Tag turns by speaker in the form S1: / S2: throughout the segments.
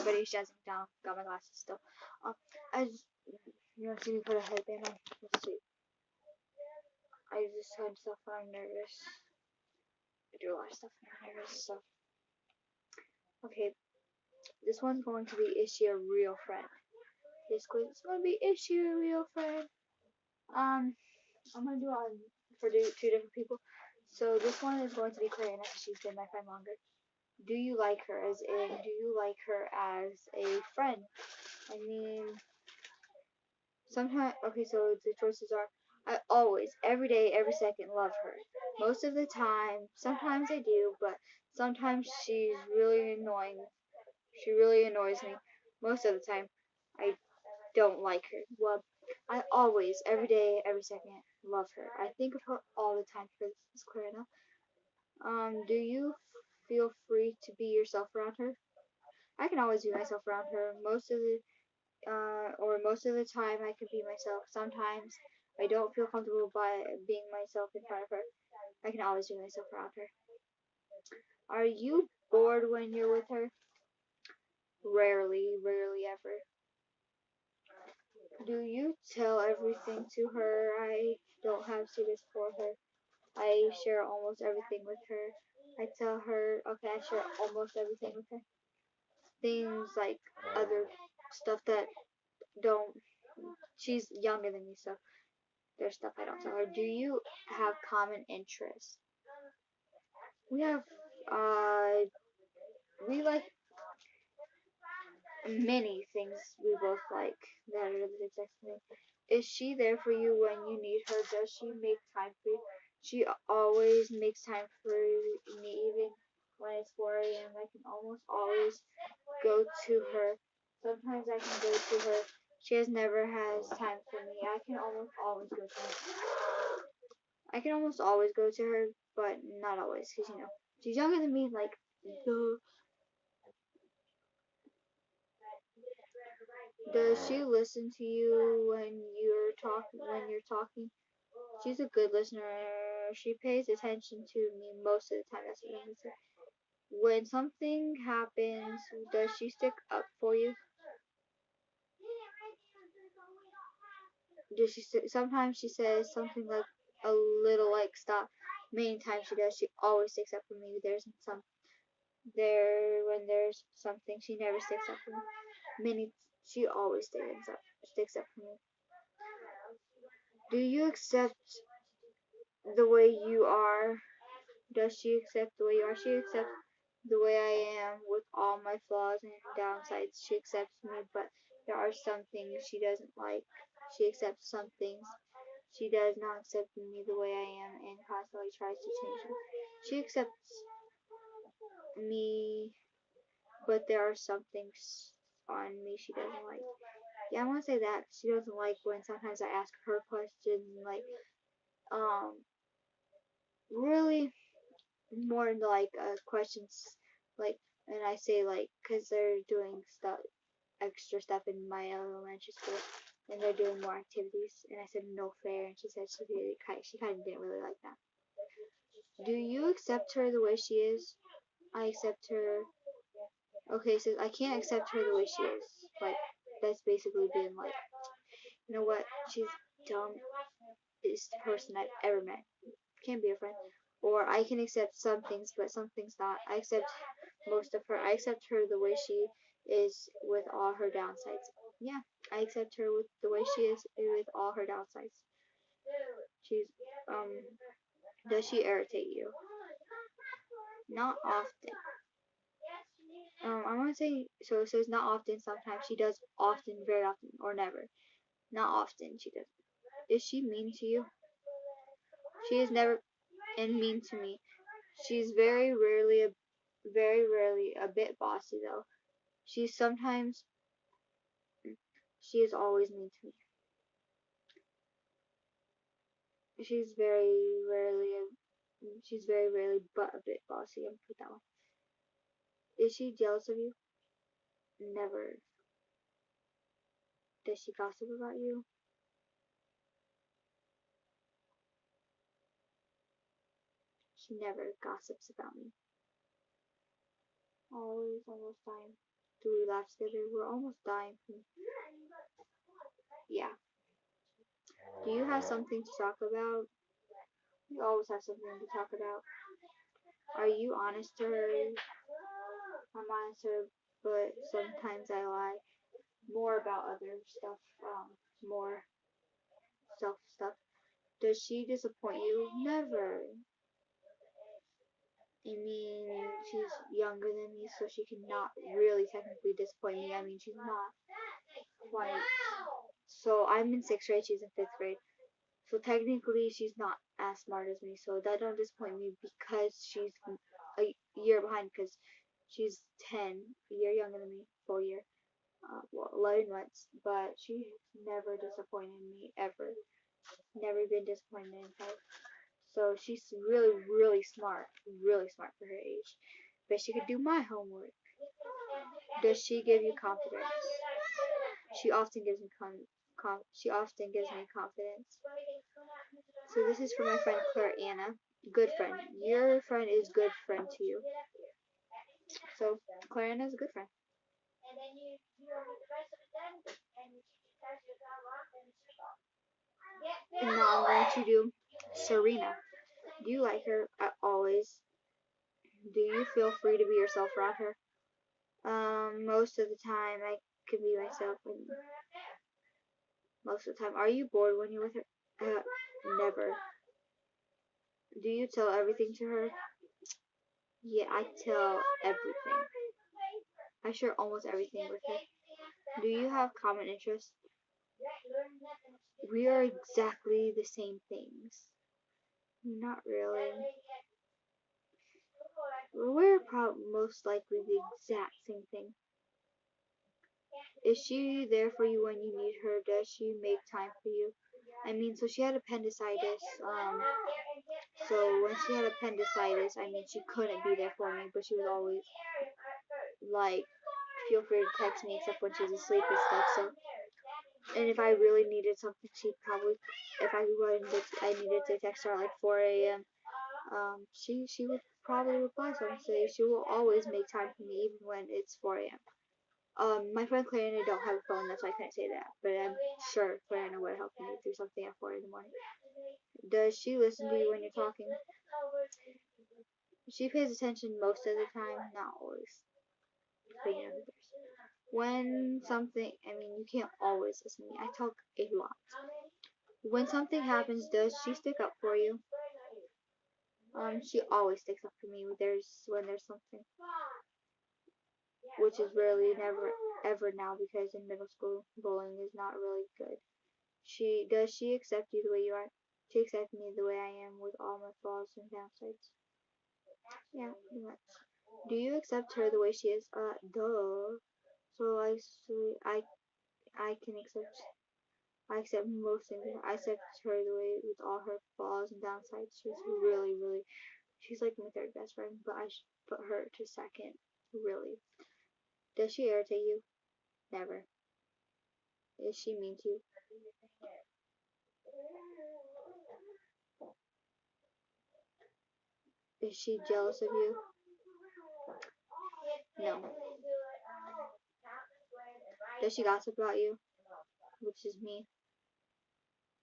S1: everybody shutting down. Got my glasses still. I just, you want to see me put a headband on? Let's see. I just had stuff when I'm nervous. I do a lot of stuff when I'm nervous, so. Okay, this one's going to be, is she a real friend? This quiz is going to be, is she a real friend? I'm going to do it on, for two different people. So this one is going to be Karina, because she's been my friend longer. Do you like her? As in, do you like her as a friend? I mean, sometimes, okay, so the choices are, I always, every day, every second, love her. Most of the time, sometimes I do, but sometimes she's really annoying. She really annoys me. Most of the time, I don't like her. Well, I always, every day, every second, love her. I think of her all the time because this is Clarina. Do you feel free to be yourself around her? I can always be myself around her. Most of the time I can be myself. Sometimes I don't feel comfortable by being myself in front of her. I can always be myself around her. Are you bored when you're with her? Rarely, rarely ever. Do you tell everything to her? I don't have secrets for her. I share almost everything with her. I tell her, okay, I share almost everything with her. Things like other stuff that don't, she's younger than me, so there's stuff I don't tell her. Do you have common interests? We have, we like many things we both like that are the exact same. Is she there for you when you need her? Does she make time for you? She always makes time for me, even when it's 4 a.m. I can almost always go to her. Sometimes I can go to her. She never has time for me. I can almost always go to her. I can almost always go to her, but not always, because you know she's younger than me. Like, does she listen to you when you're talking? She's a good listener. She pays attention to me most of the time. That's what I'm gonna say. When something happens, does she stick up for you? Sometimes she says something like a little like stop. Many times she does. She always sticks up for me. When there's something, she never sticks up for me. She always sticks up for me. Do you accept the way you are? Does she accept the way you are? She accepts the way I am with all my flaws and downsides. She accepts me, but there are some things she doesn't like. She accepts some things. She does not accept me the way I am and constantly tries to change me. She accepts me, but there are some things on me she doesn't like. Yeah, I want to say that she doesn't like when sometimes I ask her questions and like really more into like questions like, and I say like, cause they're doing extra stuff in my elementary school and they're doing more activities, and I said no fair, and she said she kind of didn't really like that. Do you accept her the way she is? I accept her. Okay, so I can't accept her the way she is. Like, that's basically being like, you know what? She's dumb. Is the person I've ever met. Can't be a friend. Or I can accept some things, but some things not. I accept most of her. I accept her the way she is with all her downsides. Yeah, I accept her with the way she is with all her downsides. She's does she irritate you? Not often. I want to say so. It says not often. Sometimes she does. Often, very often, or never. Not often. She does. Is she mean to you? She is never and mean to me. She's very rarely a bit bossy though. She's sometimes she is always mean to me. She's very rarely she's very rarely but a bit bossy. I'm gonna put that one. Is she jealous of you? Never. Does she gossip about you? She never gossips about me. Always, almost time. Do we laugh together? We're almost dying. Yeah. Do you have something to talk about? You always have something to talk about. Are you honest to her? I'm honest to her, but sometimes I lie. More about other stuff, more self stuff. Does she disappoint you? Never. I mean, she's younger than me, so she cannot really technically disappoint me. I mean, she's not quite. So I'm in sixth grade, she's in fifth grade. So technically, she's not as smart as me. So that don't disappoint me because she's a year behind. Because she's 10, a year younger than me, full year, well, 11 months. But she never disappointed me ever. Never been disappointed in her. So she's really, really smart for her age. But she could do my homework. Does she give you confidence? She often gives me confidence. So this is for my friend Claire Anna. Good friend. Your friend is good friend to you. So Claire Anna is a good friend. And now I'm going to do Serena. Do you like her? Always. Do you feel free to be yourself around her? Most of the time I can be myself, and most of the time. Are you bored when you're with her? Never. Do you tell everything to her? Yeah, I tell everything. I share almost everything with her. Do you have common interests? We are exactly the same things. Not really. We're probably most likely the exact same thing. Is she there for you when you need her? Does she make time for you? I mean, so she had appendicitis. So when she had appendicitis, I mean, she couldn't be there for me, but she was always like, feel free to text me, except when she's asleep and stuff. So, and if I really needed something, she'd probably, if I wanted, I needed to text her at like 4 a.m. She would probably reply. So I'm saying she will always make time for me, even when it's 4 a.m. My friend Claire and I don't have a phone, that's why I couldn't say that. But I'm sure Claire would help me do something at 4 in the morning. Does she listen to you when you're talking? She pays attention most of the time, not always. When something, I mean, you can't always listen to me. I talk a lot. When something happens, does she stick up for you? She always sticks up for me when there's something, which is really never ever now because in middle school bullying is not really good. Does she accept you the way you are? She accepts me the way I am with all my flaws and downsides. Yeah, pretty much. Do you accept her the way she is? Duh. So I can accept. I accept most things. I accept her the way with all her flaws and downsides. She's really, really. She's like my third best friend, but I should put her to second. Really. Does she irritate you? Never. Is she mean to you? Is she jealous of you? No. Does she gossip about you? Which is me.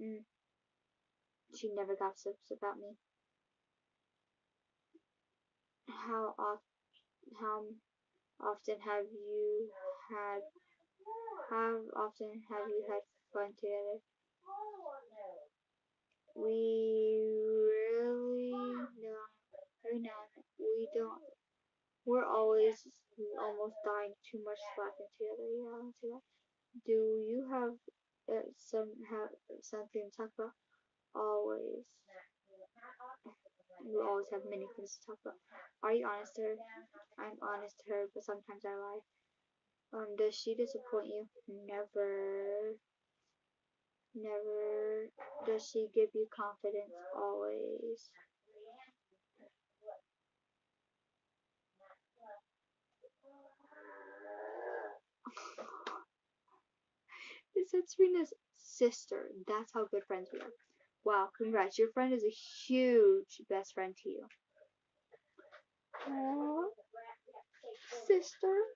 S1: Mm. She never gossips about me. How often? How often have you had? How often have you had fun together? We really no. Every now and then. We don't. We're always almost dying too much laughing together. Yeah, I'll say that. Do you have have something to talk about? Always. We always have many things to talk about. Are you honest to her? I'm honest to her, but sometimes I lie. Does she disappoint you? Never. Never. Does she give you confidence? Always. It's Serena's sister. That's how good friends we are. Wow, congrats. Your friend is a huge best friend to you. Aww. Sister.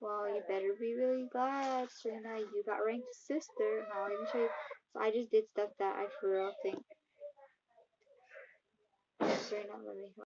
S1: Well, you better be really glad, Serena. You got ranked sister. Now let me show you. So I just did stuff that I for real think. Serena, let me.